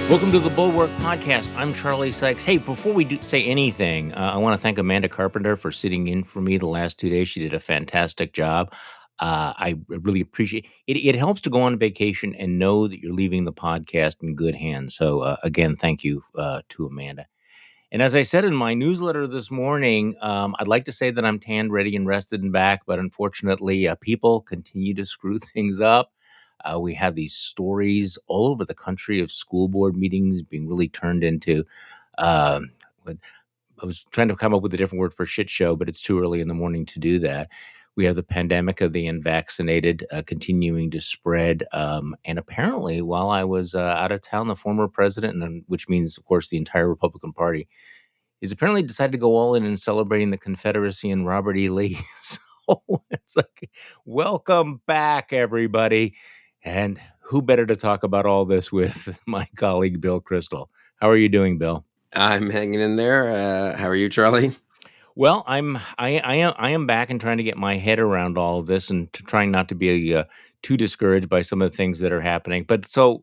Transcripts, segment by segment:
Welcome to the Bulwark Podcast. I'm Charlie Sykes. Hey, before we say anything, I want to thank Amanda Carpenter for sitting in for me the last 2 days. She did a fantastic job. I really appreciate it. It helps to go on vacation and know that you're leaving the podcast in good hands. So, again, thank you to Amanda. And as I said in my newsletter this morning, I'd like to say that I'm tanned, ready, and rested and back, but unfortunately, people continue to screw things up. We have these stories all over the country of school board meetings being really turned into. Um, what I was trying to come up with a different word for shit show, but it's too early in the morning to do that. We have the pandemic of the unvaccinated continuing to spread. And apparently, while I was out of town, the former president, and which means, of course, the entire Republican Party, he's apparently decided to go all in celebrating the Confederacy and Robert E. Lee. So it's like, welcome back, everybody. And who better to talk about all this with my colleague, Bill Kristol. How are you doing, Bill? I'm hanging in there. How are you, Charlie? Well, I am back and trying to get my head around all of this and trying not to be too discouraged by some of the things that are happening. But so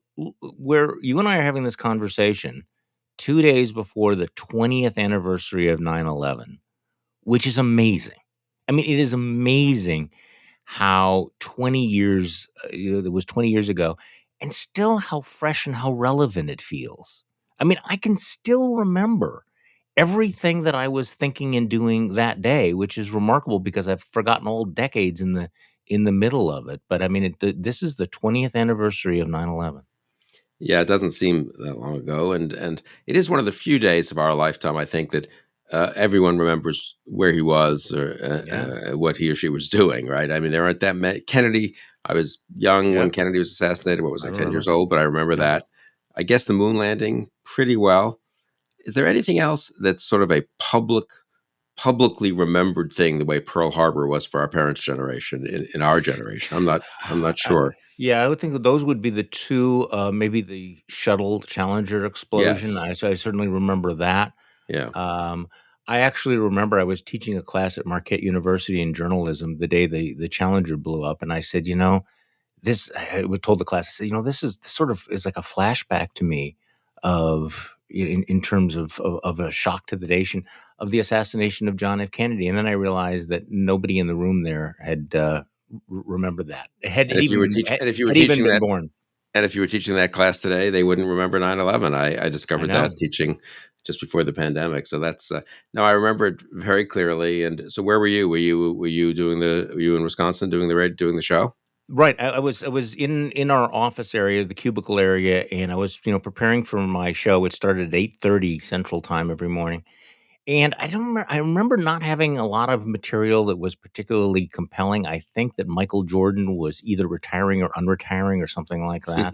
where you and I are having this conversation 2 days before the 20th anniversary of 9/11, which is amazing. I mean, it is amazing how 20 years, it was 20 years ago, and still how fresh and how relevant it feels. I mean, I can still remember everything that I was thinking and doing that day, which is remarkable because I've forgotten all decades in the middle of it. But I mean, this is the 20th anniversary of 9/11. Yeah, it doesn't seem that long ago, and it is one of the few days of our lifetime, I think, that everyone remembers where he was or Yeah. what he or she was doing. Right? I mean, there aren't that many. Kennedy. I was young when Yep. Kennedy was assassinated. What was I I, 10 years remember. old? But I remember Yep. that. I guess the moon landing pretty well. Is there anything else that's sort of a publicly remembered thing the way Pearl Harbor was for our parents' generation in our generation? I'm not sure. Yeah, I would think that those would be the two, maybe the shuttle Challenger explosion. Yes. I certainly remember that. Yeah. Um, I actually remember I was teaching a class at Marquette University in journalism the day the Challenger blew up, and I said, I told the class, I said, this sort of is like a flashback to me of in terms of a shock to the nation of the assassination of John F. Kennedy, and then I realized that nobody in the room there had remembered that And if you were had even teaching been that born. And if you were teaching that class today, they wouldn't remember 9/11. I I discovered know. that teaching just before the pandemic. So that's no, I remember it very clearly. And so, where were you? Were you in Wisconsin doing the show? Right. I was in our office area, the cubicle area, and I was preparing for my show. It started at 8:30 Central Time every morning. And I remember not having a lot of material that was particularly compelling. I think that Michael Jordan was either retiring or unretiring or something like that.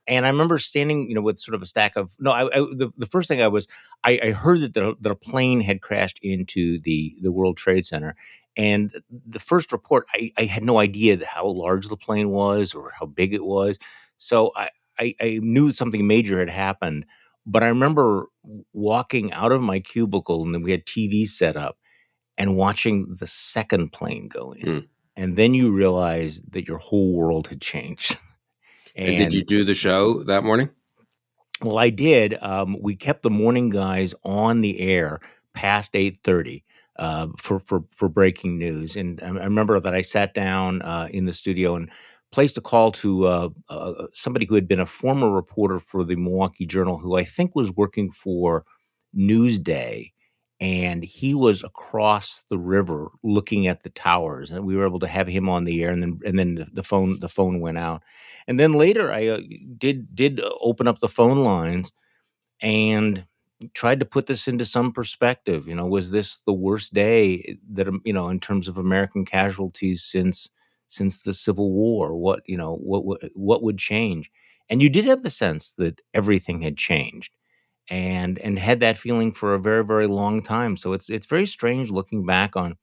And I remember standing, with sort of a stack of no. The first thing I heard that a plane had crashed into the World Trade Center, and the first report I had no idea how large the plane was or how big it was. So I knew something major had happened, but I remember walking out of my cubicle and then we had TV set up and watching the second plane go in, Hmm. and then you realize that your whole world had changed. And did you And do the show that morning? well, I did. We kept the morning guys on the air past 8:30 for breaking news, and I remember that I sat down in the studio and placed a call to somebody who had been a former reporter for the Milwaukee Journal, who I think was working for Newsday, and he was across the river looking at the towers, and we were able to have him on the air, and then the phone went out. And then later, I did open up the phone lines and tried to put this into some perspective. Was this the worst day that in terms of American casualties since the Civil War? What would change? And you did have the sense that everything had changed, and had that feeling for a very, very long time. So it's very strange looking back on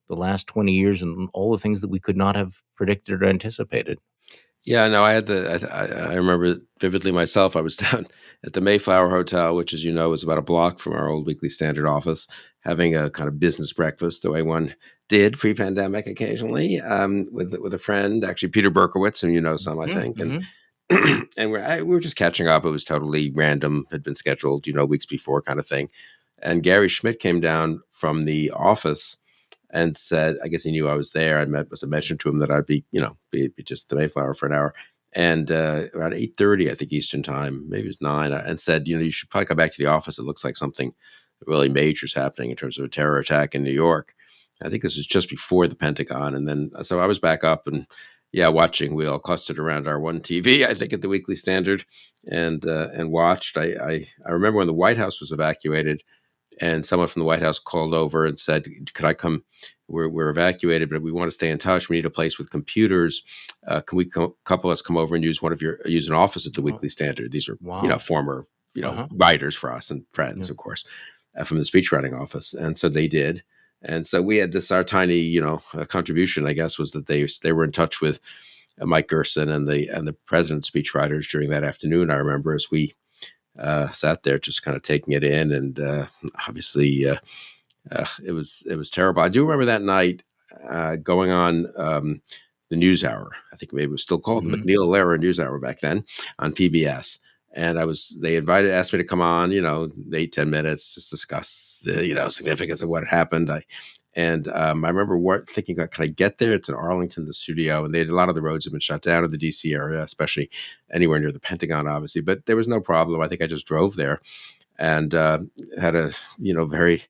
the last 20 years and all the things that we could not have predicted or anticipated. Yeah, no, I remember it vividly myself. I was down at the Mayflower Hotel, which, as you know, is about a block from our old Weekly Standard office, having a kind of business breakfast the way one did pre-pandemic occasionally with a friend, actually Peter Berkowitz, who you know some, I think. And Mm-hmm. and we were just catching up. It was totally random, had been scheduled, weeks before, kind of thing. And Gary Schmidt came down from the office and said, I guess he knew I was there. I mentioned to him that I'd be just the Mayflower for an hour. And around 8:30, I think Eastern time, maybe it was 9, and said, you should probably come back to the office. It looks like something really major is happening in terms of a terror attack in New York. I think this was just before the Pentagon. And then, so I was back up and, yeah, watching. We all clustered around our one TV, I think, at the Weekly Standard, and watched. I remember when the White House was evacuated, and someone from the White House called over and said, "Could I come? We're evacuated, but we want to stay in touch. We need a place with computers. Can we couple us come over and use an office at the Oh, Weekly Standard?" These are wow. former Uh-huh. writers for us and friends, Yeah. of course, from the speechwriting office, and so they did. And so we had this our tiny contribution, I guess, was that they were in touch with Mike Gerson and the president's speechwriters during that afternoon. I remember as we sat there just kind of taking it in, and obviously it was terrible. I do remember that night going on the NewsHour. I think maybe it was still called the Mhm. McNeil-Lehrer NewsHour back then on PBS. And they asked me to come on, 8-10 minutes, just discuss the significance of what had happened. I remember thinking, can I get there? It's in Arlington, the studio, and a lot of the roads have been shut down in the DC area, especially anywhere near the Pentagon, obviously. But there was no problem. I think I just drove there and had a very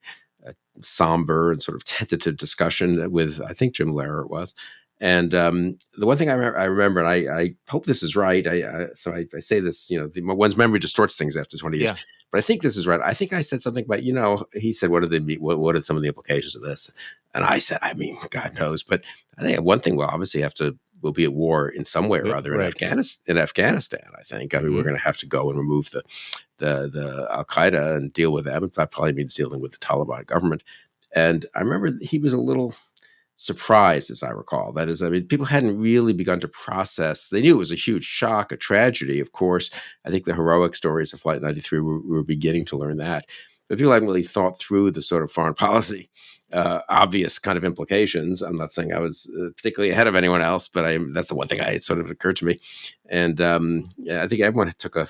uh, somber and sort of tentative discussion with, I think, Jim Lehrer it was. And the one thing I remember, and I hope this is right. I say this, one's memory distorts things after 20 years, Yeah. but I think this is right. I think I said something about, he said, what are some of the implications of this? And I said, I mean, God knows, but I think one thing we'll be at war in some way or other in Right. Afghanistan. I think. I mean, we're Mhm. going to have to go and remove the Al Qaeda and deal with them. That probably means dealing with the Taliban government. And I remember he was a little surprised, as I recall. That is, I mean, people hadn't really begun to process. They knew it was a huge shock, a tragedy. Of course, I think the heroic stories of Flight 93 were beginning to learn that. But people hadn't really thought through the sort of foreign policy, obvious kind of implications. I'm not saying I was particularly ahead of anyone else, but that's the one thing I sort of occurred to me. And yeah, I think everyone took a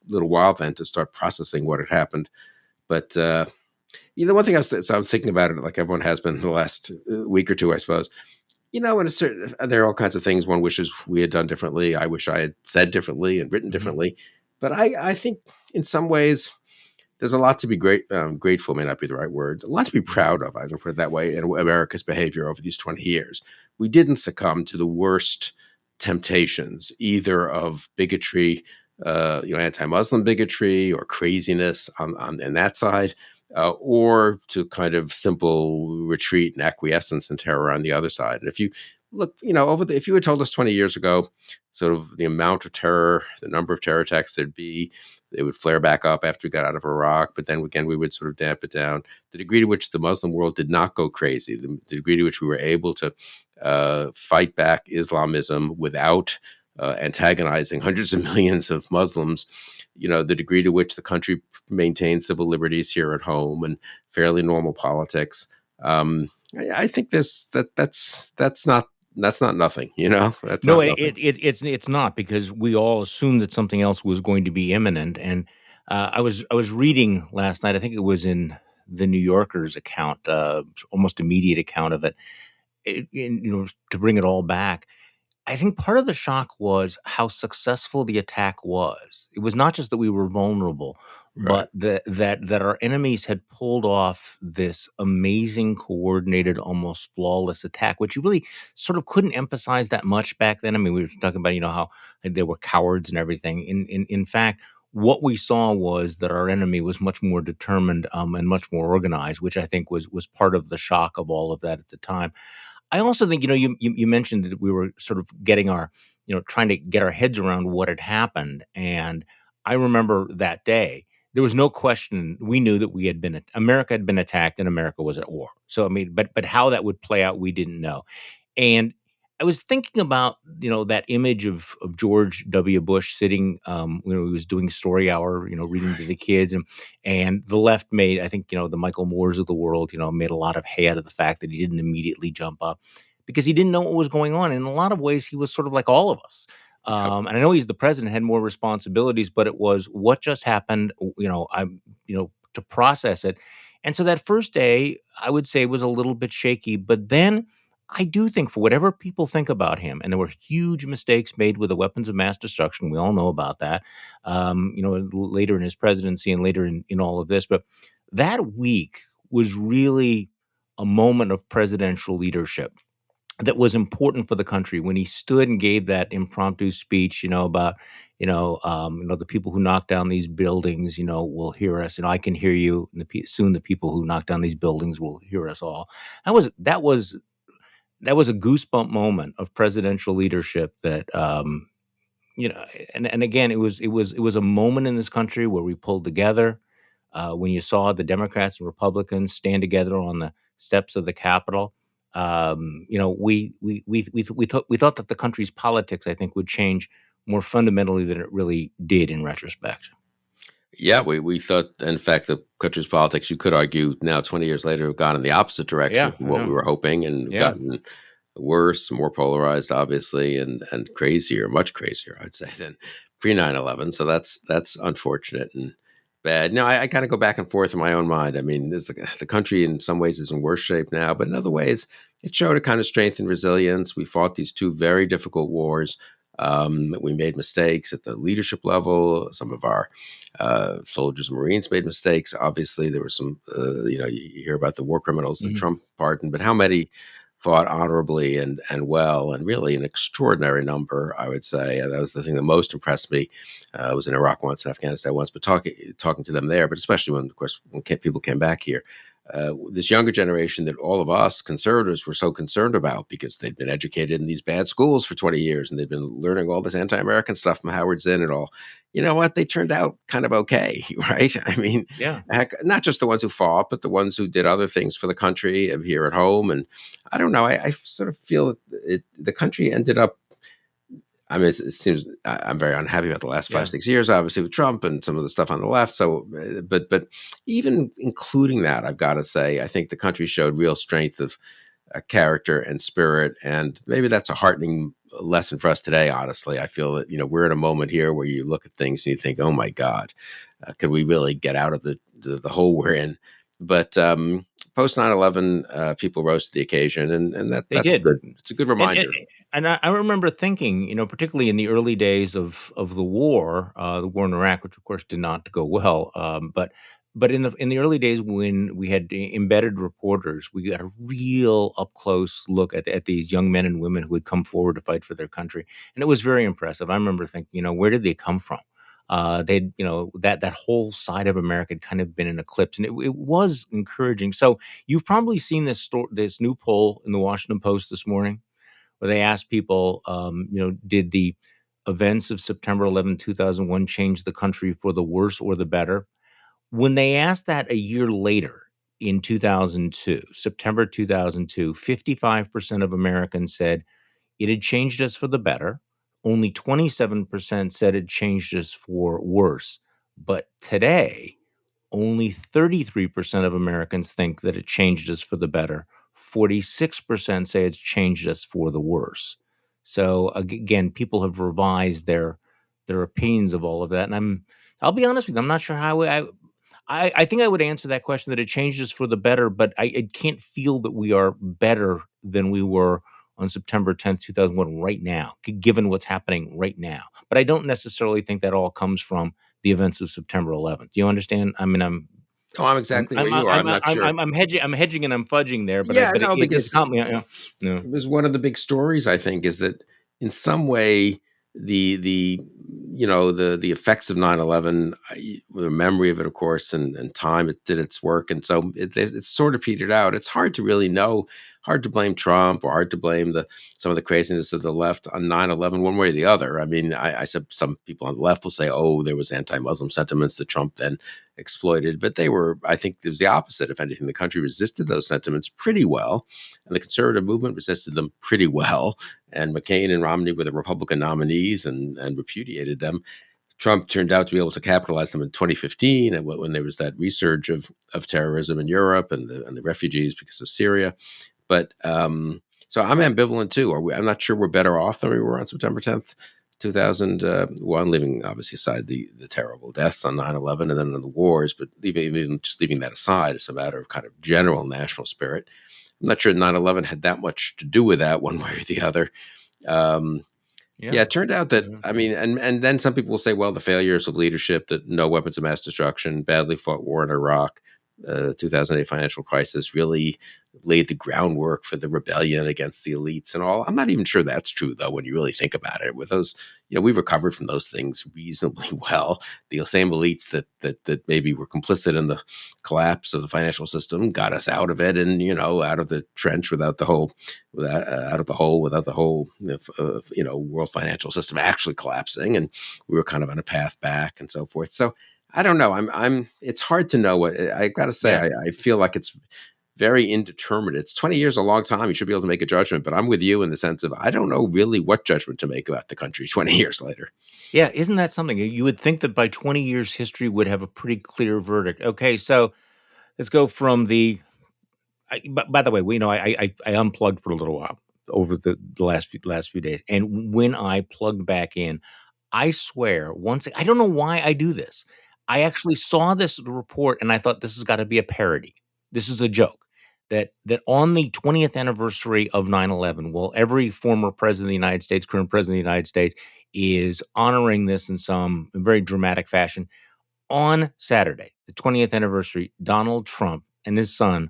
little while then to start processing what had happened. But the one thing I was thinking about it, like everyone has been the last week or two, I suppose. In a certain, there are all kinds of things one wishes we had done differently. I wish I had said differently and written Mhm. differently. But I think in some ways there's a lot to be grateful may not be the right word. A lot to be Mhm. proud of. I can put it that way. In America's behavior over these 20 years, we didn't succumb to the worst temptations, either of bigotry, anti-Muslim bigotry or craziness on that side, or to kind of simple retreat and acquiescence and terror on the other side. And if you look, if you had told us 20 years ago, sort of the amount of terror, the number of terror attacks there'd be, they would flare back up after we got out of Iraq, but then again, we would sort of damp it down. The degree to which the Muslim world did not go crazy, the degree to which we were able to fight back Islamism without antagonizing hundreds of millions of Muslims, the degree to which the country maintained civil liberties here at home and fairly normal politics. I think that's not nothing. That's No, not it nothing. it it's not because we all assumed that something else was going to be imminent, and, I was reading last night, I think it was in the New Yorker's account, almost immediate account of it, to bring it all back. I think part of the shock was how successful the attack was. It was not just that we were vulnerable, Right. but that our enemies had pulled off this amazing, coordinated, almost flawless attack, which you really sort of couldn't emphasize that much back then. I mean, we were talking about, how they were cowards and everything. In fact, what we saw was that our enemy was much more determined and much more organized, which I think was part of the shock of all of that at the time. I also think, you mentioned that we were sort of getting trying to get our heads around what had happened. And I remember that day, there was no question. We knew that America had been attacked and America was at war. So, I mean, but how that would play out, we didn't know. And I was thinking about, that image of George W. Bush sitting, he was doing story hour, reading to the kids, and the left made, I think, the Michael Moores of the world, made a lot of hay out of the fact that he didn't immediately jump up because he didn't know what was going on. In a lot of ways, he was sort of like all of us. Yep. And I know he's the president, had more responsibilities, but it was what just happened. To process it. And so that first day, I would say, was a little bit shaky. But then I do think, for whatever people think about him, and there were huge mistakes made with the weapons of mass destruction. We all know about that. Later in his presidency and later in all of this, but that week was really a moment of presidential leadership that was important for the country when he stood and gave that impromptu speech, about, the people who knock down these buildings, will hear us. I can hear you, and soon the people who knock down these buildings will hear us all. That was a goosebump moment of presidential leadership that, and again, it was a moment in this country where we pulled together. When you saw the Democrats and Republicans stand together on the steps of the Capitol, we thought that the country's politics, I think, would change more fundamentally than it really did in retrospect. Yeah, we thought, in fact, the country's politics, you could argue now, 20 years later, have gone in the opposite direction Yeah, from I what we know. were hoping, and Yeah, gotten worse, more polarized, obviously, and crazier, much crazier, I'd say, than pre 9/11. So that's unfortunate and bad. No, I kind of go back and forth in my own mind. I mean, the country in some ways is in worse shape now, but in other ways, it showed a kind of strength and resilience. We fought these two very difficult wars. We made mistakes at the leadership level. Some of our soldiers and Marines made mistakes. Obviously, there were some, you hear about the war criminals that hmm Trump pardoned, but how many fought honorably and well, and really an extraordinary number, I would say. That was the thing that most impressed me. I was in Iraq once and Afghanistan once, but talking to them there, but especially when, of course, people came back here. This younger generation that all of us conservatives were so concerned about because they'd been educated in these bad schools for 20 years and they'd been learning all this anti-American stuff from Howard Zinn and all. You know what? They turned out kind of okay, right? I mean, yeah, heck, not just the ones who fought, but the ones who did other things for the country here at home. And I don't know. I sort of feel that the country ended up. I mean, it seems I'm very unhappy about the last five, yeah. 6 years, obviously with Trump and some of the stuff on the left. So, but even including that, I've got to say, I think the country showed real strength of character and spirit, and maybe that's a heartening lesson for us today. Honestly, I feel that we're in a moment here where you look at things and you think, "Oh my God, can we really get out of the hole we're in?" But post 9/11, people rose to the occasion, and They that's did. good. It's a good And and reminder. and I remember thinking, particularly in the early days of the war in Iraq, which of course did not go well. But in the early days when we had embedded reporters, we got a real up close look at these young men and women who had come forward to fight for their country, and it was very impressive. I remember thinking, where did they come from? They'd, that whole side of America had kind of been in eclipse, and it was encouraging. So you've probably seen this new poll in the Washington Post this morning where they asked people, did the events of September 11, 2001 change the country for the worse or the better? When they asked that a year later in 2002, September 2002, 55% of Americans said it had changed us for the better. Only 27% said it changed us for worse. But today, only 33% of Americans think that it changed us for the better. 46% say it's changed us for the worse. So again, people have revised their opinions of all of that. And I'll be honest with you, I'm not sure how I think I would answer that question that it changed us for the better, but I can't feel that we are better than we were on September 10th, 2001 right now, given what's happening right now. But I don't necessarily think that all comes from the events of September 11th. Do you understand? I mean, Oh, I'm exactly where you are. I'm not sure. I'm hedging and I'm fudging there, but Yeah, no, it's because no. it was one of the big stories, I think, is that in some way the the effects of 9/11, the memory of it, of course, and time, it did its work, and so it's sort of petered out. It's hard to really know, hard to blame Trump, or hard to blame the some of the craziness of the left on 9/11 one way or the other. I mean, I said some people on the left will say, oh, there was anti-Muslim sentiments that Trump then exploited, but they were, I think it was the opposite. If anything, the country resisted those sentiments pretty well, and the conservative movement resisted them pretty well. And McCain and Romney were the Republican nominees and repudiated them. Trump turned out to be able to capitalize them in 2015, and when there was that resurge of terrorism in Europe and the refugees because of Syria. But so I'm ambivalent too. I'm not sure we're better off than we were on September 10th, 2001, leaving obviously aside the terrible deaths on 9/11 and then the wars, but even just leaving that aside, it's a matter of kind of general national spirit. I'm not sure 9/11 had that much to do with that one way or the other. Um, yeah, Yeah. it turned out that, Yeah. I mean, and then some people will say, well, the failures of leadership, that no weapons of mass destruction, badly fought war in Iraq, 2008 financial crisis really laid the groundwork for the rebellion against the elites and all. I'm not even sure that's true, though, when you really think about it. With those, we recovered from those things reasonably well. The same elites that maybe were complicit in the collapse of the financial system got us out of it, and out of the trench without the whole, without out of the hole without the whole world financial system actually collapsing, and we were kind of on a path back and so forth. So I don't know. I'm. It's hard to know. What I got to say. Yeah. I feel like it's very indeterminate. It's 20 years, a long time. You should be able to make a judgment. But I'm with you in the sense of I don't know really what judgment to make about the country 20 years later. Yeah, isn't that something? You would think that by 20 years, history would have a pretty clear verdict. Okay, so let's go from the. By the way, I unplugged for a little while over the last few days, and when I plugged back in, I swear, I don't know why I do this. I actually saw this report and I thought this has got to be a parody. This is a joke. That on the 20th anniversary of 9/11, well, every former president of the United States, current president of the United States, is honoring this in some very dramatic fashion. On Saturday, the 20th anniversary, Donald Trump and his son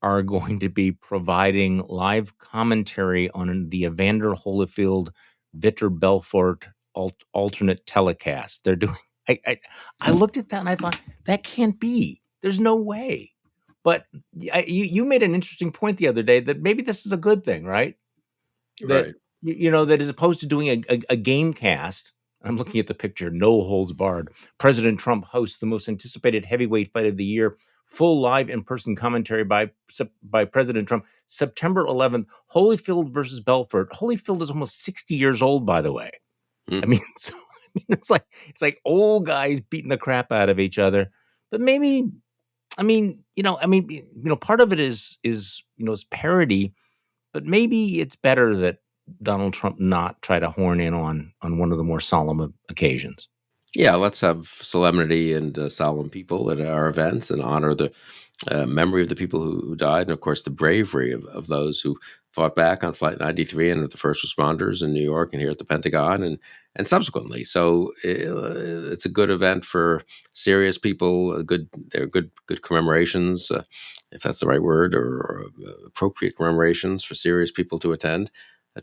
are going to be providing live commentary on the Evander Holyfield Victor Belfort alternate telecast. They're doing. I, I I looked at that and I thought that can't be. There's no way. But you made an interesting point the other day that maybe this is a good thing, right? That Right. that as opposed to doing a game cast. I'm looking at the picture, no holds barred. President Trump hosts the most anticipated heavyweight fight of the year. Full live in-person commentary by President Trump. September 11th, Holyfield versus Belfort. Holyfield is almost 60 years old, by the way. I Hmm. mean, so I mean, it's like old guys beating the crap out of each other. But maybe, part of it is parody, but maybe it's better that Donald Trump not try to horn in on one of the more solemn occasions. Yeah, let's have solemnity and solemn people at our events and honor the memory of the people who died, and of course the bravery of those who fought back on Flight 93 and with the first responders in New York and here at the Pentagon and subsequently. So it's a good event for serious people. They're good commemorations, if that's the right word, or appropriate commemorations for serious people to attend.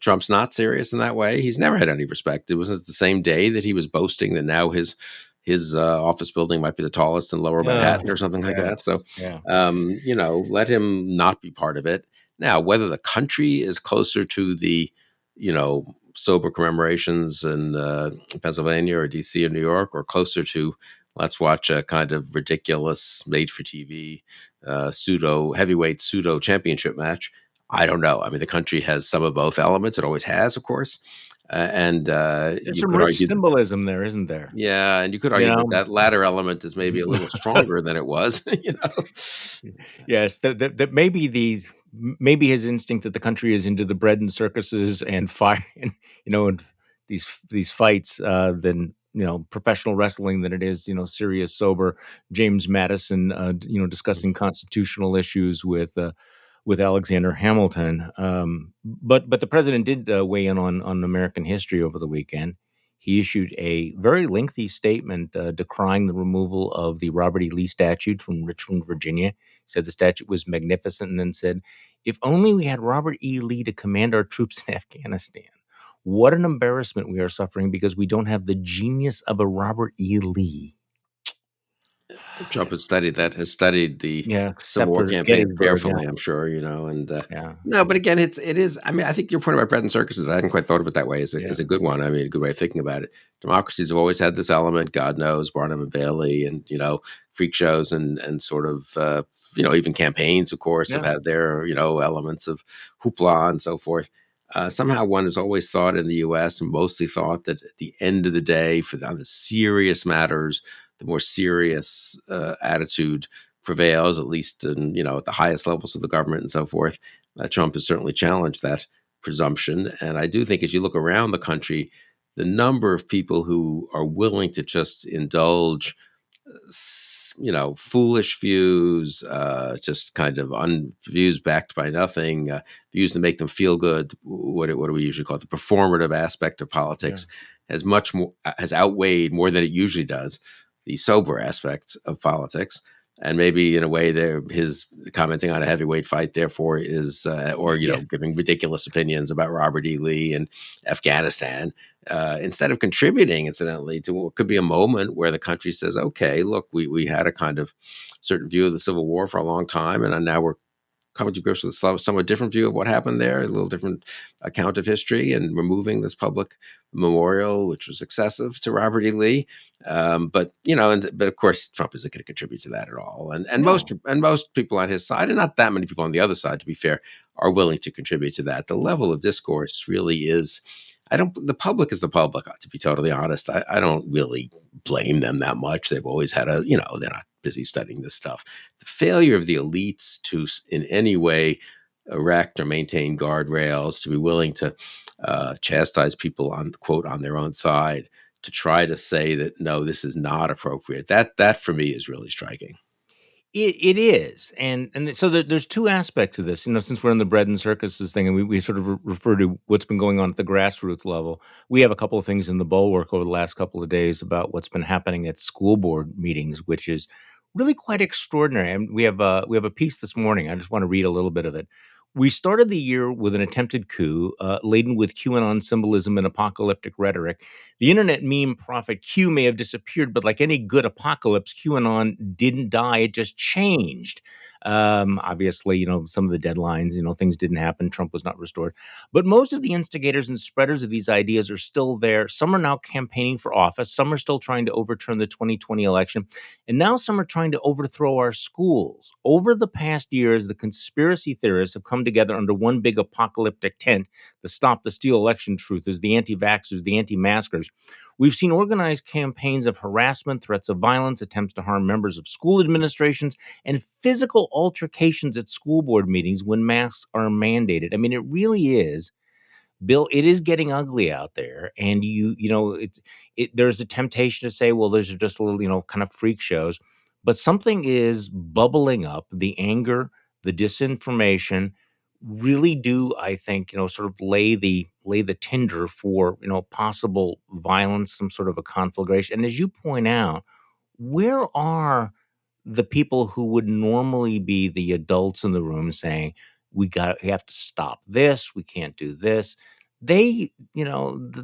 Trump's not serious in that way. He's never had any respect. It was the same day that he was boasting that now his office building might be the tallest in Lower Oh, Manhattan or something like that. yes. So Yeah. let him not be part of it. Now, whether the country is closer to the, sober commemorations in Pennsylvania or DC or New York, or closer to let's watch a kind of ridiculous made-for-TV pseudo heavyweight pseudo championship match, I don't know. I mean, the country has some of both elements. It always has, of course, and There's you some could rich argue symbolism there, isn't there? yeah, and you could You argue that know? that latter element is maybe a little stronger than it was, you know? Yes, that maybe his instinct that the country is into the bread and circuses and fire and and these fights than professional wrestling than it is serious sober James Madison discussing constitutional issues with Alexander Hamilton. But the president did weigh in on American history over the weekend. He issued a very lengthy statement decrying the removal of the Robert E. Lee statute from Richmond, Virginia. He said the statute was magnificent, and then said, "If only we had Robert E. Lee to command our troops in Afghanistan. What an embarrassment we are suffering because we don't have the genius of a Robert E. Lee." Trump has studied the Yeah, Civil except War for campaigns Gettysburg. Yeah, carefully, I'm sure, and yeah, no, but again, it is. I mean, I think your point about bread and circuses, I hadn't quite thought of it that way. Is yeah, a good one. I mean, a good way of thinking about it. Democracies have always had this element. God knows Barnum and Bailey, and freak shows and sort of even campaigns, of course, have yeah. had their elements of hoopla and so forth. Somehow, one has always thought in the U.S. and mostly thought that at the end of the day, for the serious matters, the more serious attitude prevails, at least at the highest levels of the government and so forth. Trump has certainly challenged that presumption, and I do think as you look around the country, the number of people who are willing to just indulge, foolish views, just kind of views backed by nothing, views that make them feel good. What do we usually call it? The performative aspect of Yeah. politics has outweighed more than it usually does the sober aspects of politics. And maybe in a way, there his commenting on a heavyweight fight, therefore, is or Yeah. giving ridiculous opinions about Robert E. Lee and Afghanistan, instead of contributing, incidentally, to what could be a moment where the country says, okay, look, we had a kind of certain view of the Civil War for a long time, and now we're coming to grips with a somewhat different view of what happened there, a little different account of history, and removing this public memorial, which was excessive to Robert E. Lee. But of course, Trump isn't going to contribute to that at all. No. And most people on his side, and not that many people on the other side, to be fair, are willing to contribute to that. The level of discourse really is. I don't. The public is the public. To be totally honest, I don't really blame them that much. They've always had they're not busy studying this stuff. The failure of the elites to, in any way, erect or maintain guardrails, to be willing to chastise people on quote on their own side, to try to say that no, this is not appropriate. That for me is really striking. It is, and so there's two aspects of this. Since we're in the bread and circuses thing, and we sort of refer to what's been going on at the grassroots level, we have a couple of things in the bulwark over the last couple of days about what's been happening at school board meetings, which is really quite extraordinary. And we have a piece this morning. I just want to read a little bit of it. We started the year with an attempted coup, laden with QAnon symbolism and apocalyptic rhetoric. The internet meme prophet Q may have disappeared, but like any good apocalypse, QAnon didn't die. It just changed. Obviously, some of the deadlines, things didn't happen. Trump was not restored. But most of the instigators and spreaders of these ideas are still there. Some are now campaigning for office. Some are still trying to overturn the 2020 election. And now some are trying to overthrow our schools. Over the past years, the conspiracy theorists have come together under one big apocalyptic tent: the Stop the Steal election truthers, the anti-vaxxers, the anti-maskers. We've seen organized campaigns of harassment, threats of violence, attempts to harm members of school administrations, and physical altercations at school board meetings when masks are mandated. I mean, it really is, Bill, it is getting ugly out there, and there's a temptation to say, well, those are just little, kind of freak shows, but something is bubbling up. The anger, the disinformation, really do, I think, sort of lay the tinder for possible violence, some sort of a conflagration. And as you point out, where are the people who would normally be the adults in the room saying, we have to stop this, we can't do this? The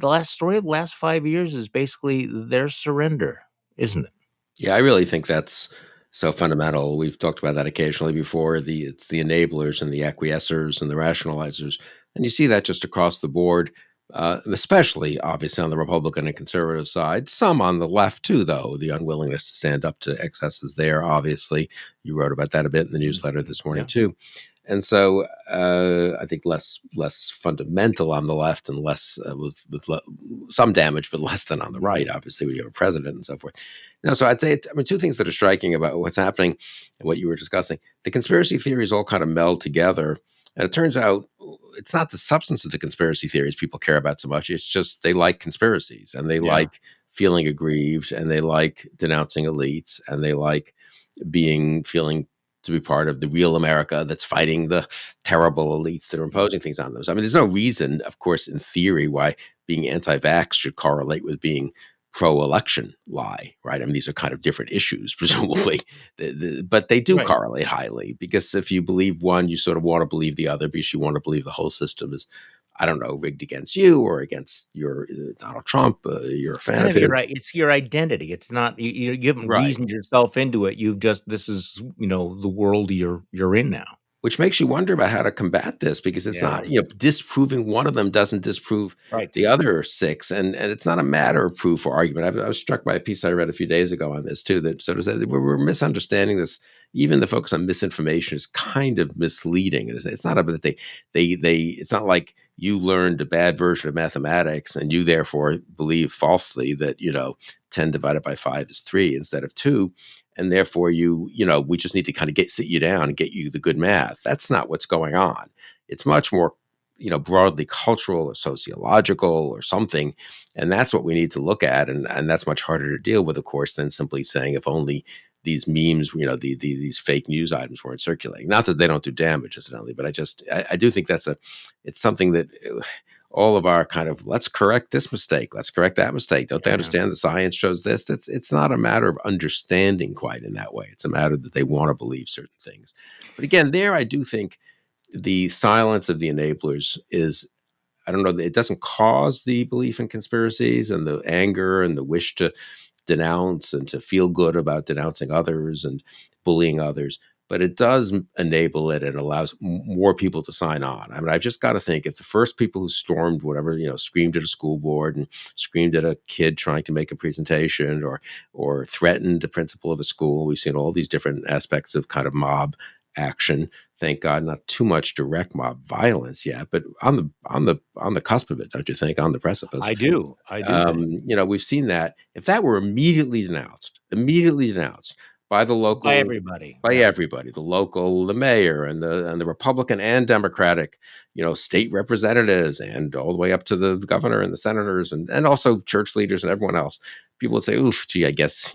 last story of the last 5 years is basically their surrender, isn't it? Yeah, I really think that's so fundamental. We've talked about that occasionally before. It's the enablers and the acquiescers and the rationalizers, and you see that just across the board, especially obviously on the Republican and conservative side. Some on the left too, though. The unwillingness to stand up to excesses there. Obviously, you wrote about that a bit in the newsletter this morning Yeah. too. And so I think less fundamental on the left and less with some damage, but less than on the right. Obviously, we have a president and so forth. Now, so I'd say, two things that are striking about what's happening and what you were discussing. The conspiracy theories all kind of meld together. And it turns out it's not the substance of the conspiracy theories people care about so much. It's just they like conspiracies, and they Yeah. like feeling aggrieved, and they like denouncing elites, and they like feeling to be part of the real America that's fighting the terrible elites that are imposing things on them. So, I mean, there's no reason, of course, in theory, why being anti-vax should correlate with being pro-election lie, right? I mean, these are kind of different issues, presumably, but they do Right. correlate highly, because if you believe one, you sort of want to believe the other, because you want to believe the whole system is, I don't know, rigged against you or against your Donald Trump. You're a It's fan kind of of your his, right. It's your identity. It's not you haven't right? reasoned yourself into it. You've just this is the world you're in now. Which makes you wonder about how to combat this, because it's Yeah. not, disproving one of them doesn't disprove Right. the other six, and it's not a matter of proof or argument. I was struck by a piece I read a few days ago on this too, that sort of said that we're misunderstanding this. Even the focus on misinformation is kind of misleading. It's not about that they it's not like you learned a bad version of mathematics and you therefore believe falsely that 10 divided by 5 is 3 instead of 2, and therefore we just need to kind of sit you down and get you the good math. That's not what's going on. It's much more broadly cultural or sociological or something, and that's what we need to look at, and that's much harder to deal with, of course, than simply saying if only these memes, these fake news items weren't circulating. Not that they don't do damage, incidentally, but I do think it's something that all of our kind of, let's correct this mistake, let's correct that mistake. Don't they Yeah. understand the science shows this? It's not a matter of understanding quite in that way. It's a matter that they want to believe certain things. But again, there I do think the silence of the enablers is, I don't know, it doesn't cause the belief in conspiracies and the anger and the wish to denounce and to feel good about denouncing others and bullying others. But it does enable it and allows more people to sign on. I mean, I've just got to think if the first people who stormed whatever, screamed at a school board and screamed at a kid trying to make a presentation or threatened the principal of a school, we've seen all these different aspects of kind of mob action. Thank God, not too much direct mob violence yet, but on the cusp of it, don't you think? On the precipice. I do. I do think. We've seen that. If that were immediately denounced by the By local, everybody. by Yeah. everybody, the local, the mayor, and the Republican and Democratic, state representatives, and all the way up to the governor and the senators, and also church leaders and everyone else, people would say, "Oof, gee, I guess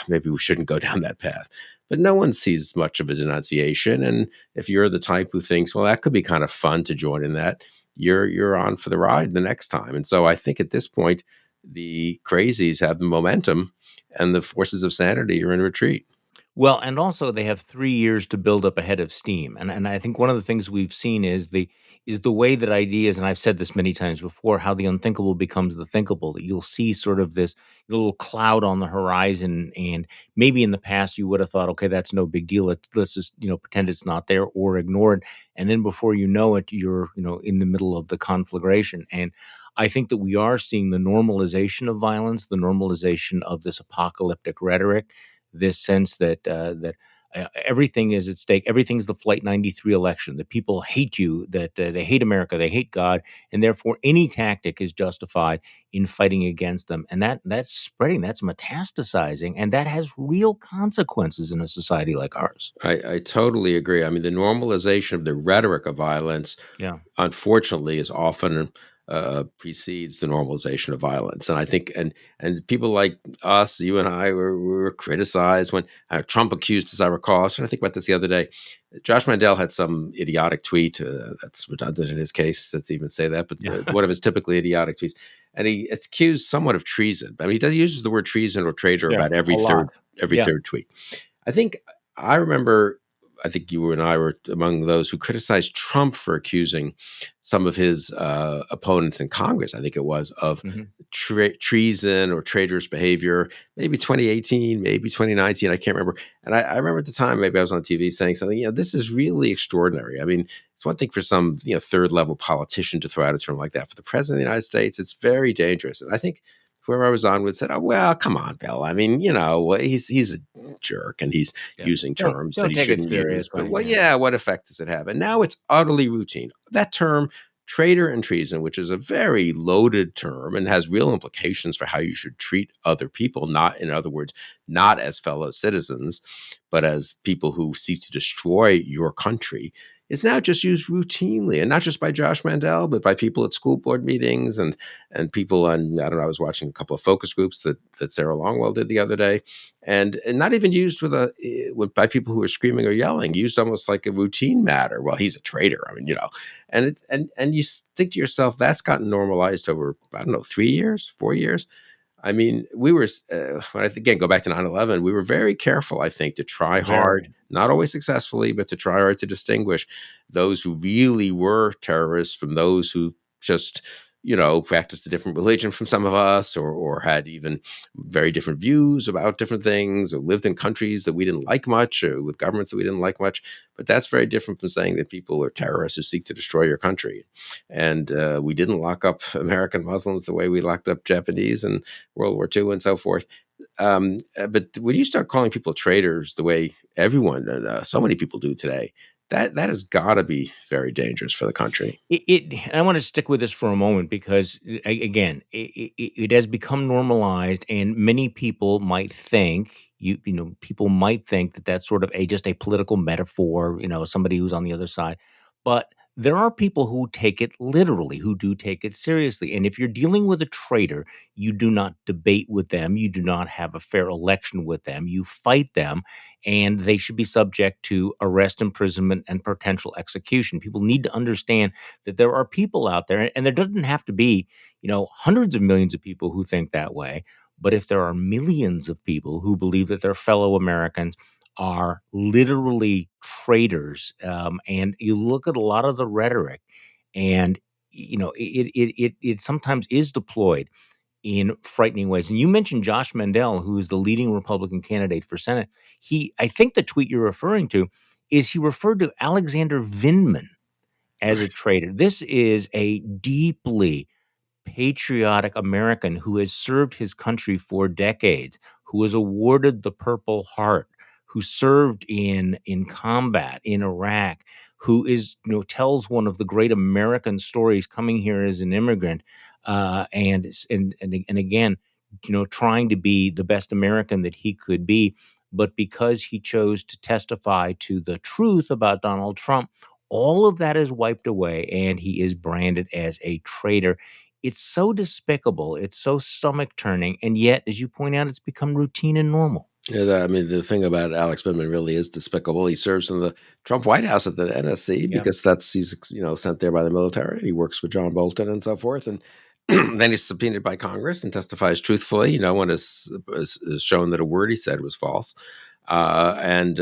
maybe we shouldn't go down that path." But no one sees much of a denunciation, and if you're the type who thinks, well, that could be kind of fun to join in that, you're on for the ride the next time. And so I think at this point, the crazies have the momentum, and the forces of sanity are in retreat. Well, and also they have 3 years to build up a head of steam, and I think one of the things we've seen is the way that ideas, and I've said this many times before, how the unthinkable becomes the thinkable, that you'll see sort of this little cloud on the horizon, and maybe in the past you would have thought, "Okay, that's no big deal. Let's just, pretend it's not there or ignore it," and then before you know it, you're, in the middle of the conflagration, and I think that we are seeing the normalization of violence, the normalization of this apocalyptic rhetoric, this sense that everything is at stake. Everything's the Flight 93 election. That people hate you. That they hate America. They hate God, and therefore any tactic is justified in fighting against them. And that's spreading. That's metastasizing, and that has real consequences in a society like ours. I totally agree. I mean, the normalization of the rhetoric of violence, Yeah. unfortunately, is often precedes the normalization of violence. And I think, and people like us, you and I, were criticized when Trump accused, as I recall. I was trying to think about this the other day. Josh Mandel had some idiotic tweet that's redundant in his case. Let's even say that, but Yeah. one of his typically idiotic tweets, and he accused somewhat of treason. I mean, he uses the word treason or traitor Yeah. about A lot. every Yeah. third tweet. I think I remember. I think you and I were among those who criticized Trump for accusing some of his opponents in Congress. I think it was of Hmm. treason or traitorous behavior. Maybe 2018, maybe 2019. I can't remember. And I remember at the time, maybe I was on TV saying something. This is really extraordinary. I mean, it's one thing for some third level politician to throw out a term like that. For the president of the United States, it's very dangerous. And I think whoever I was on with said, "Oh well, come on, Bill. I mean, he's a jerk and he's Yeah. using terms that Don't he take it shouldn't use. serious, But right? well, Yeah. yeah, what effect does it have?" And now it's utterly routine. That term, traitor and treason, which is a very loaded term and has real implications for how you should treat other people, not, in other words, not as fellow citizens, but as people who seek to destroy your country, is now just used routinely, and not just by Josh Mandel, but by people at school board meetings and people on, I don't know, I was watching a couple of focus groups that Sarah Longwell did the other day, and not even used by people who are screaming or yelling, used almost like a routine matter. Well, he's a traitor. I mean, and it's and you think to yourself, that's gotten normalized over, I don't know, 3 years, 4 years. I mean, we were, when I again go back to 9/11, we were very careful, I think, to try hard, Very. not always successfully, but to try hard to distinguish those who really were terrorists from those who just, practiced a different religion from some of us, or had even very different views about different things, or lived in countries that we didn't like much, or with governments that we didn't like much. But that's very different from saying that people are terrorists who seek to destroy your country. And we didn't lock up American Muslims the way we locked up Japanese and World War II and so forth. But when you start calling people traitors the way everyone, so many people do today, that has got to be very dangerous for the country. I want to stick with this for a moment because again, it has become normalized, and many people might think people might think that that's sort of a just a political metaphor. Somebody who's on the other side, but there are people who take it literally, who do take it seriously. And if you're dealing with a traitor, you do not debate with them. You do not have a fair election with them. You fight them, and they should be subject to arrest, imprisonment, and potential execution. People need to understand that there are people out there, and there doesn't have to be, hundreds of millions of people who think that way. But if there are millions of people who believe that their fellow Americans are literally traitors. And you look at a lot of the rhetoric, and it sometimes is deployed in frightening ways. And you mentioned Josh Mandel, who is the leading Republican candidate for Senate. I think the tweet you're referring to is he referred to Alexander Vindman as a Right. traitor. This is a deeply patriotic American who has served his country for decades, who was awarded the Purple Heart, who served in combat in Iraq, who tells one of the great American stories coming here as an immigrant, and again, trying to be the best American that he could be. But because he chose to testify to the truth about Donald Trump, all of that is wiped away, and he is branded as a traitor. It's so despicable, it's so stomach turning, and yet, as you point out, it's become routine and normal. Yeah, I mean, the thing about Alex Vindman really is despicable. He serves in the Trump White House at the NSC Yeah, because he's sent there by the military. He works for John Bolton and so forth, and then he's subpoenaed by Congress and testifies truthfully. No one has shown that a word he said was false, and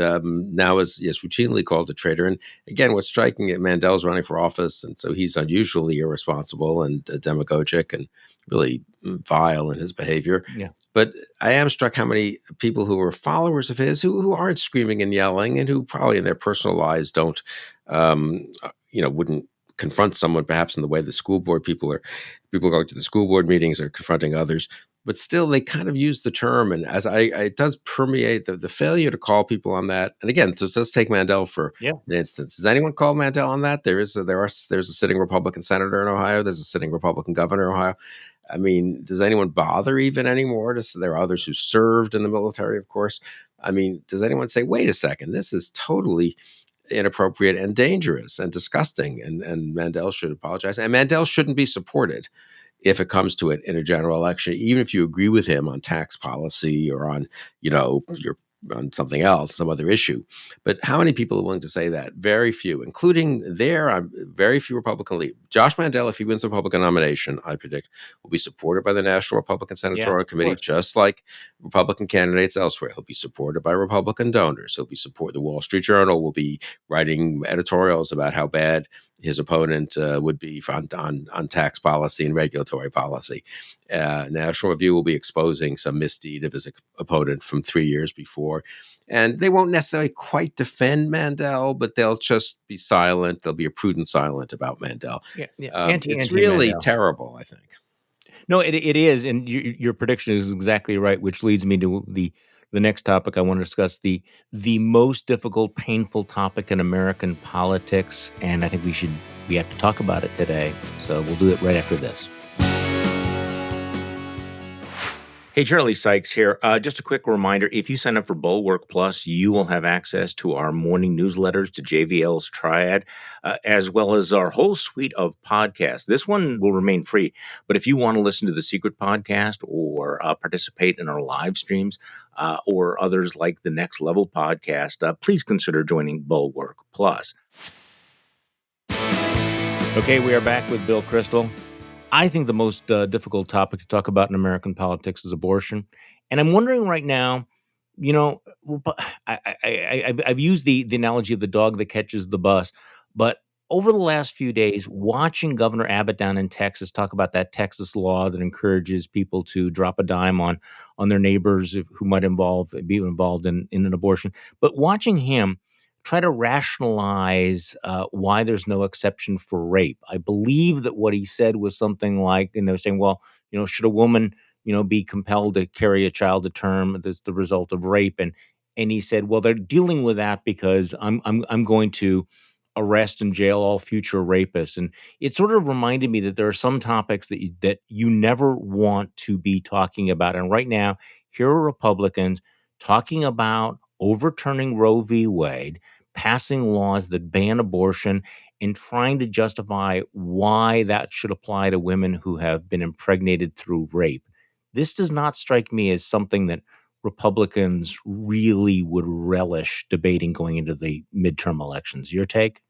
now is routinely called a traitor. And again, what's striking at Mandel's running for office, and so he's unusually irresponsible and demagogic and really vile in his behavior. yeah, But I am struck how many people who are followers of his who aren't screaming and yelling and who probably in their personal lives don't, wouldn't confront someone perhaps in the way the school board people going to the school board meetings are confronting others. But still, they kind of use the term, and it does permeate the failure to call people on that. And again, so let's take Mandel for yeah, an instance. Has anyone called Mandel on that? There's a sitting Republican senator in Ohio. There's a sitting Republican governor in Ohio. I mean, does anyone bother even anymore? There are others who served in the military, of course. I mean, does anyone say, wait a second, this is totally inappropriate and dangerous and disgusting? And Mandel should apologize. And Mandel shouldn't be supported if it comes to it in a general election, even if you agree with him on tax policy or on, your on something else, some other issue. But how many people are willing to say that? Very few, including very few Republican leaders. Josh Mandel, if he wins the Republican nomination, I predict, will be supported by the National Republican yeah, Senatorial of Committee, course. just like Republican candidates elsewhere. He'll be supported by Republican donors. He'll be supported. The Wall Street Journal will be writing editorials about how bad his opponent would be on tax policy and regulatory policy. National Review will be exposing some misdeed of his opponent from 3 years before. And they won't necessarily quite defend Mandel, but they'll just be silent. They'll be a prudent silent about Mandel. Yeah, yeah, It's anti really Mandel. terrible, I think. No, it is, and your prediction is exactly right, which leads me to the next topic I want to discuss, the most difficult, painful topic in American politics, and I think we have to talk about it today. So we'll do it right after this. Hey, Charlie Sykes here. Just a quick reminder, if you sign up for Bulwark Plus, you will have access to our morning newsletters, to JVL's Triad, as well as our whole suite of podcasts. This one will remain free, but if you want to listen to the Secret Podcast or participate in our live streams or others like the Next Level Podcast, please consider joining Bulwark Plus. Okay, we are back with Bill Kristol. I think the most difficult topic to talk about in American politics is abortion, and I'm wondering right now, you know, I've used the analogy of the dog that catches the bus, but over the last few days, watching Governor Abbott down in Texas talk about that Texas law that encourages people to drop a dime on their neighbors who might be involved in an abortion, but watching him try to rationalize why there's no exception for rape. I believe that what he said was something like, and they were saying, well, should a woman, be compelled to carry a child to term that's the result of rape? And he said, well, they're dealing with that because I'm going to arrest and jail all future rapists. And it sort of reminded me that there are some topics that you never want to be talking about. And right now, here are Republicans talking about overturning Roe v. Wade, passing laws that ban abortion, in trying to justify why that should apply to women who have been impregnated through rape. This does not strike me as something that Republicans really would relish debating going into the midterm elections. Your take?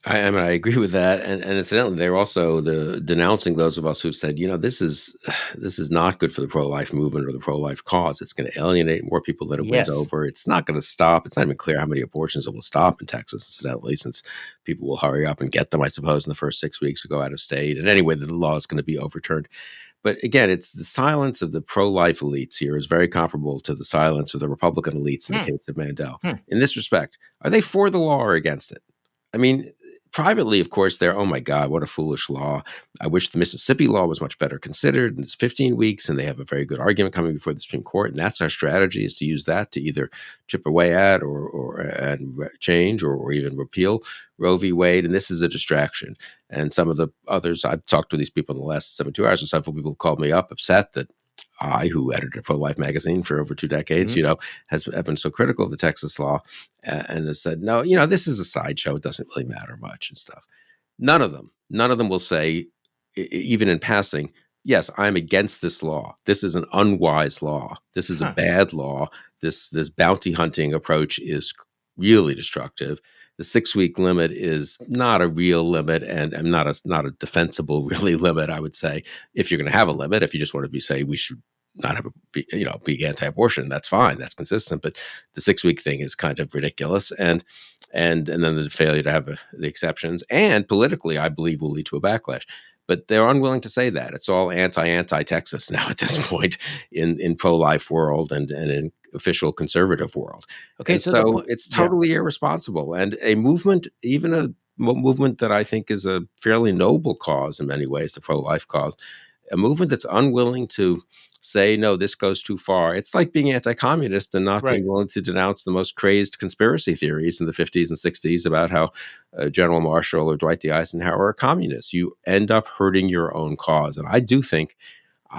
I mean, I agree with that, and incidentally, they're also denouncing those of us who've said, this is this is not good for the pro-life movement or the pro-life cause. It's going to alienate more people that it wins Yes. over. It's not going to stop. It's not even clear how many abortions it will stop in Texas, incidentally, since people will hurry up and get them, I suppose, in the first 6 weeks to go out of state. And anyway, the law is going to be overturned. But again, it's the silence of the pro-life elites here is very comparable to the silence of the Republican elites in the Hmm, case of Mandel. hmm. In this respect, are they for the law or against it? I mean, privately, of course, they're, oh my God, what a foolish law. I wish the Mississippi law was much better considered. And it's 15 weeks, and they have a very good argument coming before the Supreme Court. And that's our strategy, is to use that to either chip away at or change or even repeal Roe v. Wade. And this is a distraction. And some of the others, I've talked to these people in the last 72 hours, and several people called me up upset that I, who edited a pro-life magazine for over 2 decades, Mhm. have been so critical of the Texas law, and has said, no, this is a sideshow. It doesn't really matter much and stuff. None of them will say, even in passing, yes, I'm against this law. This is an unwise law. This is a Huh. bad law. This bounty hunting approach is really destructive. The 6 week limit is not a real limit, and not a defensible really limit. I would say, if you're going to have a limit, if you just want to say we should not have be anti-abortion, that's fine, that's consistent. But the 6 week thing is kind of ridiculous, and then the failure to have the exceptions, and politically, I believe, will lead to a backlash. But they're unwilling to say that. It's all anti Texas now at this point in pro life world and in official conservative world, Okay, and so the so point, it's yeah, totally irresponsible. And a movement, even a movement that I think is a fairly noble cause in many ways, the pro life cause, a movement that's unwilling to say, no, this goes too far. It's like being anti-communist and not right. being willing to denounce the most crazy conspiracy theories in the 50s and 60s about how General Marshall or Dwight D. Eisenhower are communists. You end up hurting your own cause. And I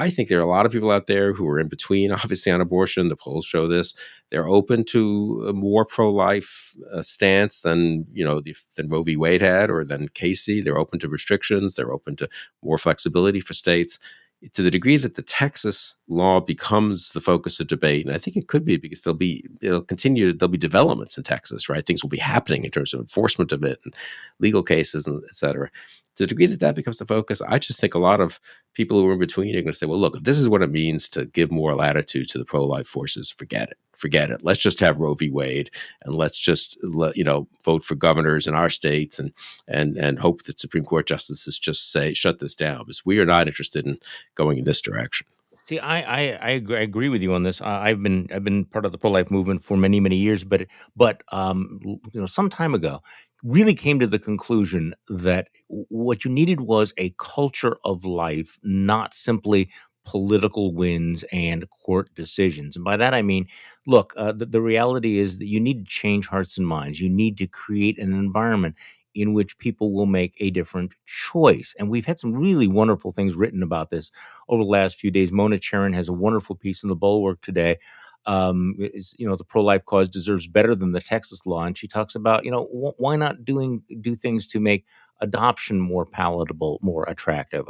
think there are a lot of people out there who are in between, obviously, on abortion. The polls show this. They're open to a more pro-life stance than than Roe v. Wade had, or than Casey. They're open to restrictions. They're open to more flexibility for states. To the degree that the Texas law becomes the focus of debate, and I think it could be, because there'll be developments in Texas, right? Things will be happening in terms of enforcement of it and legal cases and et cetera. To the degree that that becomes the focus, I just think a lot of people who are in between are going to say, well, look, if this is what it means to give more latitude to the pro-life forces, forget it. Forget it. Let's just have Roe v. Wade, and let's just vote for governors in our states, and hope that Supreme Court justices just say shut this down, because we are not interested in going in this direction. See, I agree with you on this. I've been part of the pro life movement for many years, but some time ago, really came to the conclusion that what you needed was a culture of life, not simply political wins and court decisions. And by that I mean, look, the reality is that you need to change hearts and minds. You need to create an environment in which people will make a different choice. And we've had some really wonderful things written about this over the last few days. Mona Charen has a wonderful piece in the Bulwark today. The pro life cause deserves better than the Texas law, and she talks about why not do things to make adoption more palatable, more attractive.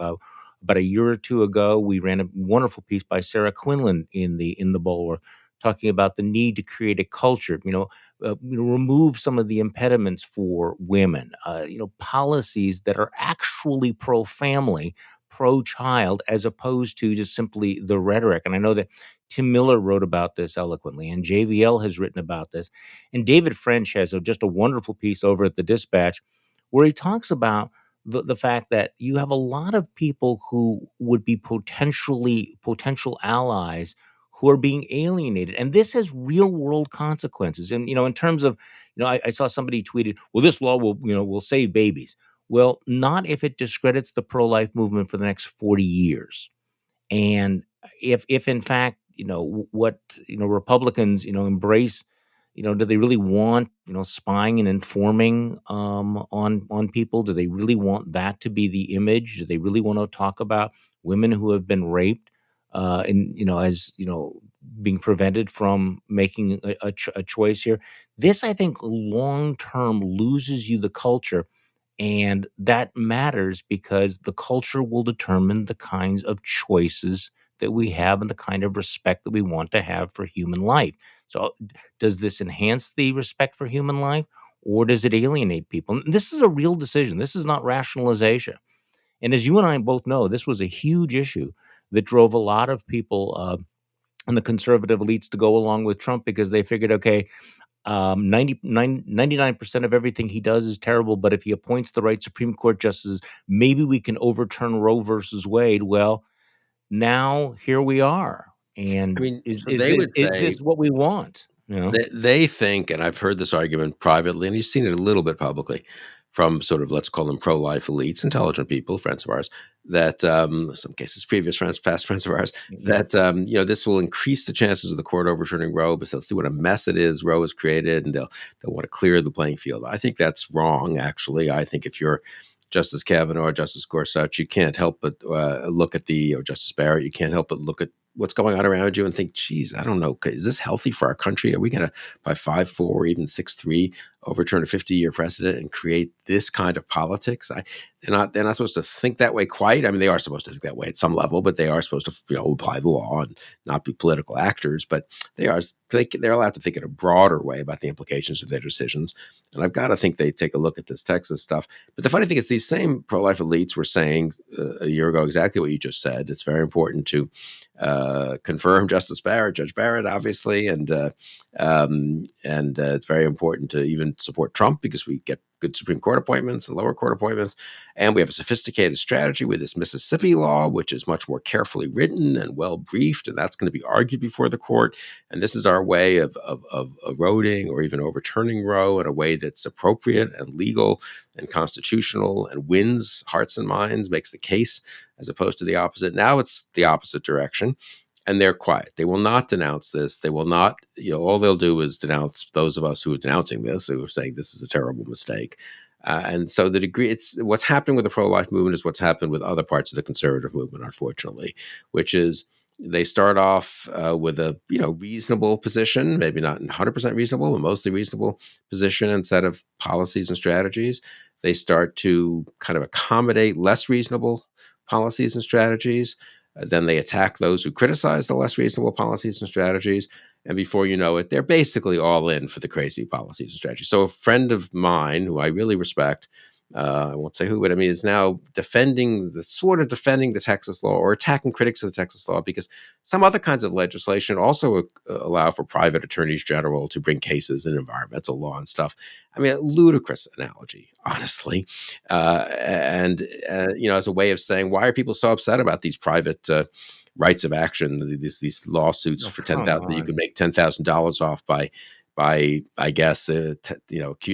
About a year or two ago, we ran a wonderful piece by Sarah Quinlan in the Bulwark, talking about the need to create a culture. Remove some of the impediments for women. Policies that are actually pro family, pro-child, as opposed to just simply the rhetoric. And I know that Tim Miller wrote about this eloquently, and JVL has written about this, and David French has just a wonderful piece over at the Dispatch where he talks about the fact that you have a lot of people who would be potential allies who are being alienated, and this has real world consequences. And in terms of, I saw somebody tweeted, "Well, this law will save babies." Well, not if it discredits the pro-life movement for the next 40 years. And if in fact, what, Republicans, embrace, do they really want, spying and informing on people? Do they really want that to be the image? Do they really want to talk about women who have been raped and, as, being prevented from making a choice here? This, I think, long term loses you the culture, And that matters because the culture will determine the kinds of choices that we have and the kind of respect that we want to have for human life. So, does this enhance the respect for human life or does it alienate people? And this is a real decision. This is not rationalization. And as you and I both know, this was a huge issue that drove a lot of people and the conservative elites to go along with Trump because they figured, okay, 99% of everything he does is terrible, but if he appoints the right Supreme Court justices, maybe we can overturn Roe versus Wade. Well, now here we are. I And mean, so they would is say this what we want? You know? they think, and I've heard this argument privately, and you've seen it a little bit publicly from sort of, let's call them pro-life elites, intelligent people, friends of ours, that in some cases previous friends, past friends of ours, Yeah. that this will increase the chances of the court overturning Roe, because they'll see what a mess it is Roe has created, and they'll want to clear the playing field. I think that's wrong. Actually, I think if you're Justice Kavanaugh or Justice Gorsuch, you can't help but look at or Justice Barrett, you can't help but look at what's going on around you and think, geez, I don't know, is this healthy for our country? Are we going to, by 5-4 or even 6-3, overturn a 50-year precedent and create this kind of politics? They're not supposed to think that way quite. I mean, they are supposed to think that way at some level, but they are supposed to, apply the law and not be political actors. But they're allowed to think in a broader way about the implications of their decisions. And I've got to think they take a look at this Texas stuff. But the funny thing is, these same pro-life elites were saying a year ago exactly what you just said. It's very important to confirm Judge Barrett, obviously, and it's very important to even support Trump because we get good Supreme Court appointments and lower court appointments, and we have a sophisticated strategy with this Mississippi law, which is much more carefully written and well briefed, and that's going to be argued before the court. And this is our way of eroding or even overturning Roe in a way that's appropriate and legal and constitutional and wins hearts and minds, makes the case, as opposed to the opposite. Now it's the opposite direction, and they're quiet. They will not denounce this. They will not, all they'll do is denounce those of us who are denouncing this, who are saying this is a terrible mistake. And so it's what's happening with the pro-life movement is what's happened with other parts of the conservative movement, unfortunately, which is they start off with a reasonable position, maybe not 100% reasonable, but mostly reasonable position and set of policies and strategies. They start to kind of accommodate less reasonable policies and strategies. Then they attack those who criticize the less reasonable policies and strategies. And before you know it, they're basically all in for the crazy policies and strategies. So a friend of mine who I really respect, I won't say who, but I mean, is now defending the Texas law or attacking critics of the Texas law because some other kinds of legislation also allow for private attorneys general to bring cases in environmental law and stuff. I mean, a ludicrous analogy, honestly. As a way of saying, why are people so upset about these private rights of action, these lawsuits Oh, for come 10,000 that you can on. make $10,000 off by I guess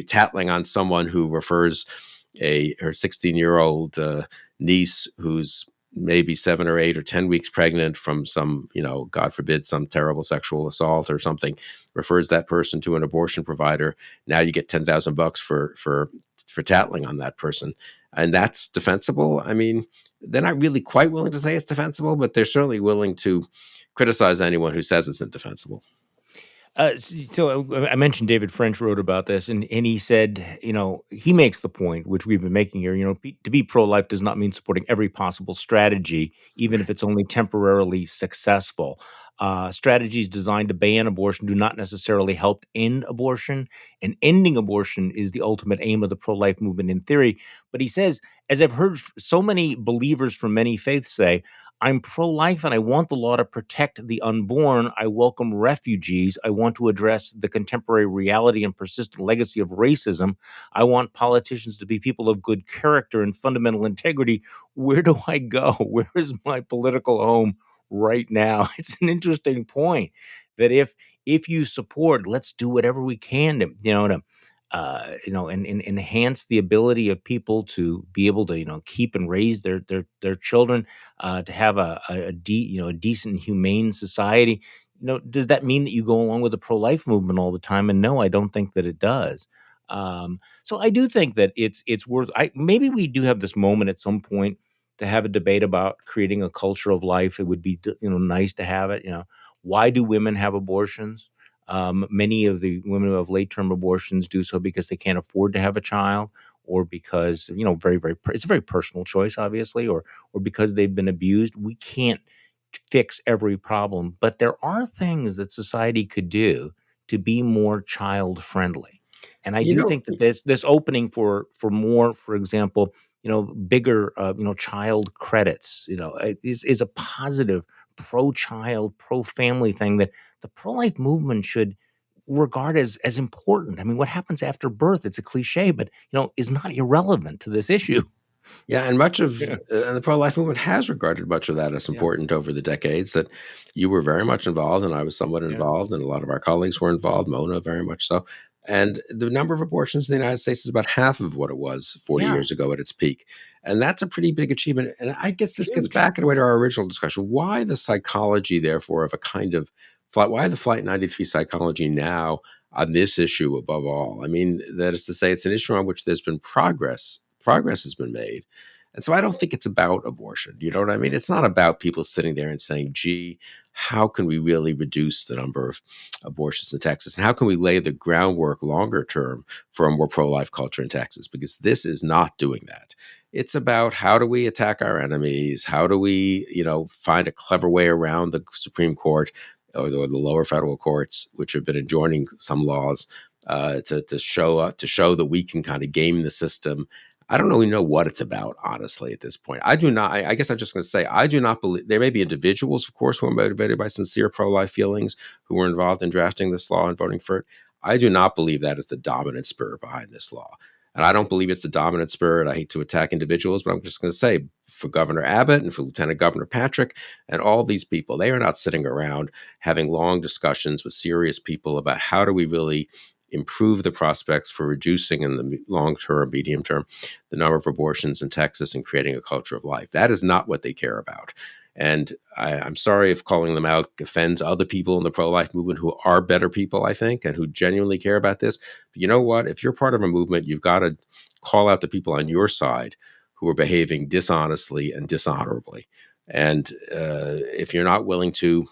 tattling on someone who refers her 16-year-old niece who's maybe 7 or 8 or 10 weeks pregnant from some, God forbid, some terrible sexual assault or something, refers that person to an abortion provider. Now you get $10,000 for tattling on that person, and that's defensible. I mean, they're not really quite willing to say it's defensible, but they're certainly willing to criticize anyone who says it's indefensible. I mentioned David French wrote about this, and he said, he makes the point, which we've been making here, to be pro life does not mean supporting every possible strategy, even if it's only temporarily successful. Strategies designed to ban abortion do not necessarily help end abortion, and ending abortion is the ultimate aim of the pro life movement in theory. But he says, as I've heard so many believers from many faiths say, I'm pro life and I want the law to protect the unborn. I welcome refugees. I want to address the contemporary reality and persistent legacy of racism. I want politicians to be people of good character and fundamental integrity. Where do I go? Where is my political home right now? It's an interesting point that if you support, let's do whatever we can and enhance the ability of people to be able to keep and raise their children, to have a decent humane society. Does that mean that you go along with the pro-life movement all the time? And no, I don't think that it does. So I do think that it's worth. Maybe we do have this moment at some point to have a debate about creating a culture of life. It would be nice to have it. Why do women have abortions? Many of the women who have late term abortions do so because they can't afford to have a child, or because it's a very personal choice, obviously, or because they've been abused. We can't fix every problem, but there are things that society could do to be more child friendly. And I You do know, think that this opening for more, for example, bigger, child credits, is a positive pro child, pro family thing that the pro life movement should regard as important. I mean, what happens after birth? It's a cliche, but is not irrelevant to this issue. yeah, and much of Yeah, the pro-life movement has regarded much of that as yeah, important over the decades. That you were very much involved, and I was somewhat yeah, involved, and a lot of our colleagues were involved. Mona very much so. And the number of abortions in the United States is about half of what it was 40 yeah. years ago at its peak, and that's a pretty big achievement. And I guess this gets Huge. back in a way to our original discussion. Why the psychology, therefore, of a kind of flight? Why the Flight 93 psychology now on this issue above all? I mean, that is to say, it's an issue on which there's been progress. Progress has been made, and so I don't think it's about abortion. You know what I mean? It's not about people sitting there and saying, gee, how can we really reduce the number of abortions in Texas? And how can we lay the groundwork longer term for a more pro life culture in Texas? Because this is not doing that. It's about how do we attack our enemies? How do we, find a clever way around the Supreme Court or the lower federal courts, which have been enjoining some laws to show that we can kind of game the system. I don't really know what it's about, honestly, at this point. I do not, I guess I'm just going to say, I do not believe there may be individuals, of course, who are motivated by sincere pro life feelings who were involved in drafting this law and voting for it. I do not believe that is the dominant spirit behind this law. And I don't believe it's the dominant spirit. I hate to attack individuals, but I'm just going to say for Governor Abbott and for Lieutenant Governor Patrick and all these people, they are not sitting around having long discussions with serious people about how do we really improve the prospects for reducing in the long term, medium term, the number of abortions in Texas and creating a culture of life. That is not what they care about. And I'm sorry if calling them out offends other people in the pro life movement who are better people, I think, and who genuinely care about this. But you know what? If you're part of a movement, you've got to call out the people on your side who are behaving dishonestly and dishonorably. And if you're not willing to,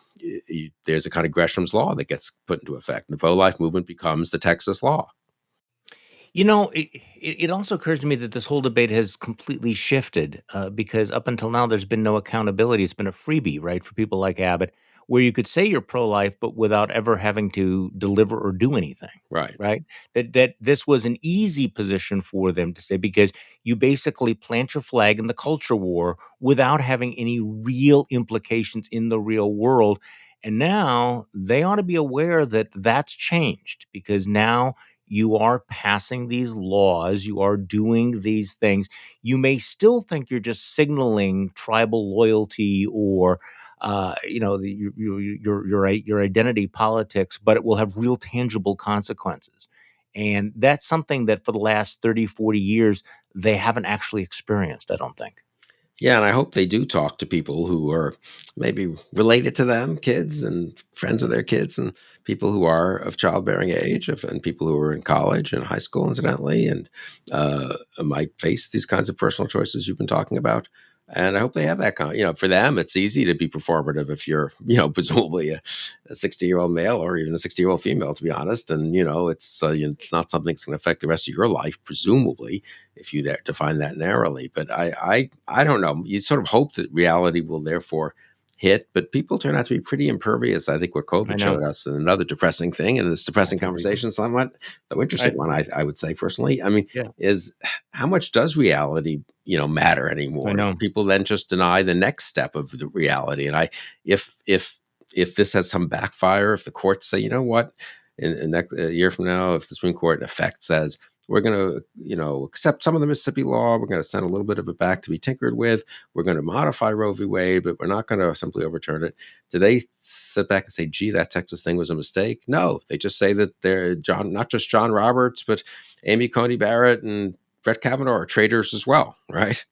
there's a kind of Gresham's law that gets put into effect. The pro life movement becomes the Texas law. It also occurs to me that this whole debate has completely shifted, because up until now, there's been no accountability. It's been a freebie, right, for people like Abbott, where you could say you're pro-life, but without ever having to deliver or do anything, Right. right? That this was an easy position for them to say because you basically plant your flag in the culture war without having any real implications in the real world. And now they ought to be aware that that's changed because now you are passing these laws, you are doing these things. You may still think you're just signaling tribal loyalty or your identity politics, but it will have real tangible consequences. And that's something that for the last 30, 40 years, they haven't actually experienced, I don't think. Yeah, and I hope they do talk to people who are maybe related to them, kids and friends of their kids, and people who are of childbearing age, and people who are in college and high school, incidentally, and might face these kinds of personal choices you've been talking about. And I hope they have that kind. For them, it's easy to be performative if you're, presumably a 60-year-old male or even a 60-year-old female, to be honest. And it's not something that's going to affect the rest of your life, presumably, if you define that narrowly. But I don't know. You sort of hope that reality will therefore hit, but people turn out to be pretty impervious. I think what I COVID know. showed us, and another depressing thing, and this I depressing totally agree. conversation, somewhat though interesting I, one, I would say personally. I mean, yeah, is how much does reality matter I anymore? know. People then just deny the next step of the reality, and if this has some backfire, if the courts say, you know what, in next a year from now, if the Supreme Court in effect says we're going to, accept some of the Mississippi law. We're going to send a little bit of it back to be tinkered with. We're going to modify Roe v. Wade, but we're not going to simply overturn it. Do they sit back and say, "Gee, that Texas thing was a mistake"? No, they just say that they're not just John Roberts, but Amy Coney Barrett and Brett Kavanaugh are traitors as well, right?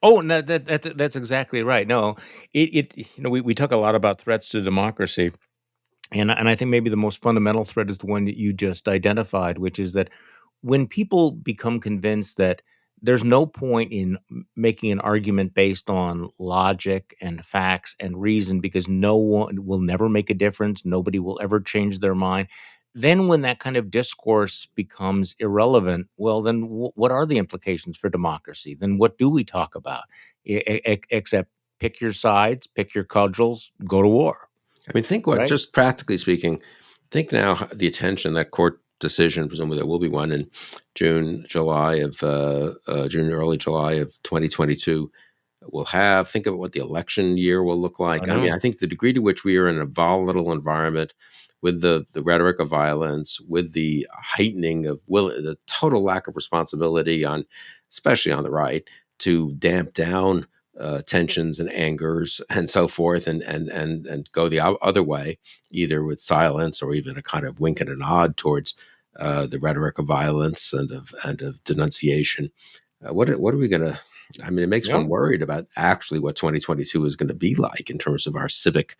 Oh, no, that's exactly right. No, we talk a lot about threats to democracy. And I think maybe the most fundamental threat is the one that you just identified, which is that when people become convinced that there's no point in making an argument based on logic and facts and reason, because no one will never make a difference. Nobody will ever change their mind. Then, when that kind of discourse becomes irrelevant, well, then what are the implications for democracy? Then what do we talk about? Except pick your sides, pick your cudgels, go to war, I mean, think what, right? just practically speaking, think now the attention that court decision, presumably there will be one in June, early July of 2022, will have. Think of what the election year will look I like. I mean, know. I think the degree to which we are in a volatile environment with the rhetoric of violence, with the heightening of the total lack of responsibility on, especially on the right, to damp down tensions and angers and so forth, and go the other way, either with silence or even a kind of wink and a nod towards the rhetoric of violence and of denunciation. What are we going to? I mean, it makes Yeah. one worried about actually what 2022 is going to be like in terms of our civic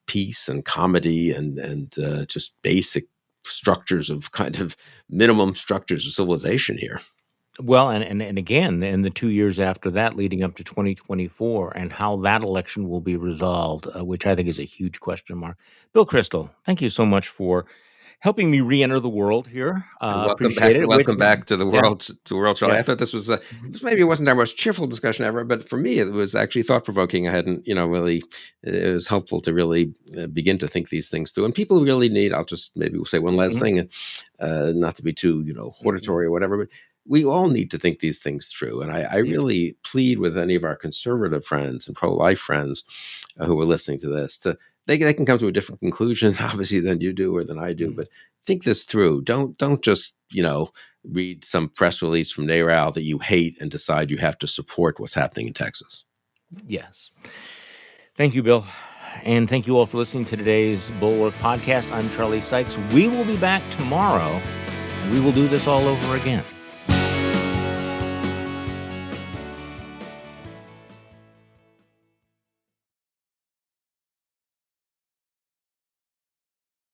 peace and comedy and just basic structures of kind of minimum structures of civilization here. Well, and again, in the 2 years after that leading up to 2024, and how that election will be resolved, which I think is a huge question mark. Bill Kristol, thank you so much for helping me reenter the world here. And welcome Appreciate back. it, which Welcome back to the yeah, world. To World Charlie. yeah. I thought this was. Mhm, Maybe it wasn't our most cheerful discussion ever, but for me, it was actually thought provoking. I hadn't, really. It was helpful to really begin to think these things through. And people really need. I'll just maybe we'll say one last mhm, thing, not to be too, mhm. hortatory or whatever, but we all need to think these things through. And I Yeah, really plead with any of our conservative friends and pro-life friends who are listening to this to they can come to a different conclusion, obviously, than you do or than I do, mhm. but think this through. Don't just read some press release from NARAL that you hate and decide you have to support what's happening in Texas. Yes. Thank you, Bill. And thank you all for listening to today's Bulwark podcast. I'm Charlie Sykes. We will be back tomorrow, and we will do this all over again.